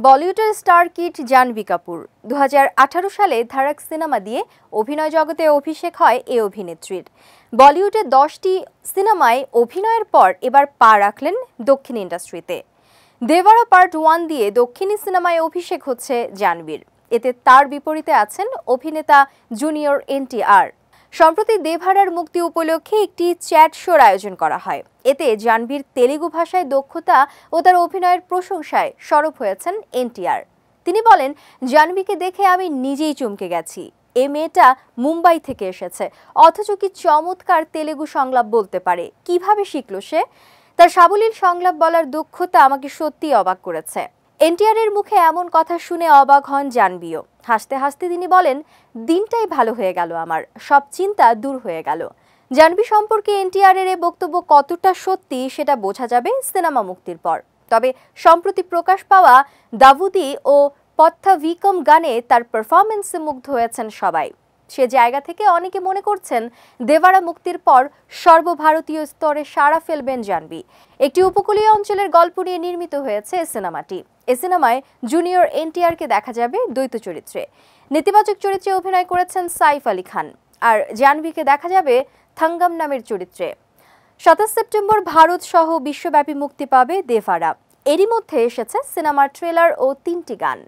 বলিউডের star kid Jahnavi Kapoor 2018 সালে ধারাক cinema দিয়ে অভিনয় জগতে অভিষেক হয় এই অভিনেত্রীর। বলিউডে 10টি সিনেমায় অভিনয়ের পর এবার পা রাখলেন দক্ষিণ ইন্ডাস্ট্রিতে। দেভারা পার্ট 1 দিয়ে দক্ষিণী সিনেমায় অভিষেক হচ্ছে জাহ্নবীর। এতে তার বিপরীতে আছেন অভিনেতা জুনিয়র এনটিআর। সম্প্রতি দেভারার মুক্তি উপলক্ষে একটি চ্যাট শোর আয়োজন করা হয়। এতে জাহ্নবীর তেলুগু ভাষায় দক্ষতা ও তার অভিনয়ের প্রশংসায় সরব হয়েছেন এনটিআর। তিনি বলেন, জাহ্নবীকে দেখে আমি নিজেই চমকে গেছি। এই মেয়েটা মুম্বাই থেকে এসেছে, অথচ কি চমৎকার তেলুগু সংলাপ বলতে পারে। কিভাবে শিখল সে? তার সাবলীল সংলাপ বলার দক্ষতা আমাকে সত্যিই অবাক করেছে। এনটিআর এর মুখে এমন কথা শুনে অবাক হন জাহ্নবীও। হাসতে হাসতে তিনি বলেন, দিনটাই ভালো হয়ে গেল, আমার সব চিন্তা দূর হয়ে গেল। জাহ্নবী সম্পর্কে এনটিআর এর বক্তব্য কতটা সত্যি সেটা বোঝা যাবে সিনেমা মুক্তির পর। তবে সম্প্রতি প্রকাশ পাওয়া দাবুদি ও পথ্থাভিকম গানে তার পারফরমেন্সে মুগ্ধ হয়েছেন সবাই। সে জায়গা থেকে অনেকে মনে করছেন দেভারা মুক্তির পর সর্বভারতীয় স্তরে সাড়া ফেলবেন জাহ্নবী। একটি উপকূলীয় অঞ্চলের গল্প নিয়ে নির্মিত হয়েছে এই সিনেমাটি। এই সিনেমায় জুনিয়র এনটিআরকে দেখা যাবে দ্বৈত চরিত্রে। নেতিবাচক চরিত্রে অভিনয় করেছেন সাইফ আলী খান, আর জাহ্নবীকে দেখা যাবে থাঙ্গাম নামের চরিত্রে। 27 সেপ্টেম্বর ভারত সহ বিশ্বব্যাপী মুক্তি পাবে দেভারা। এরই মধ্যে এসেছে সিনেমার ট্রেলার ও 3টি গান।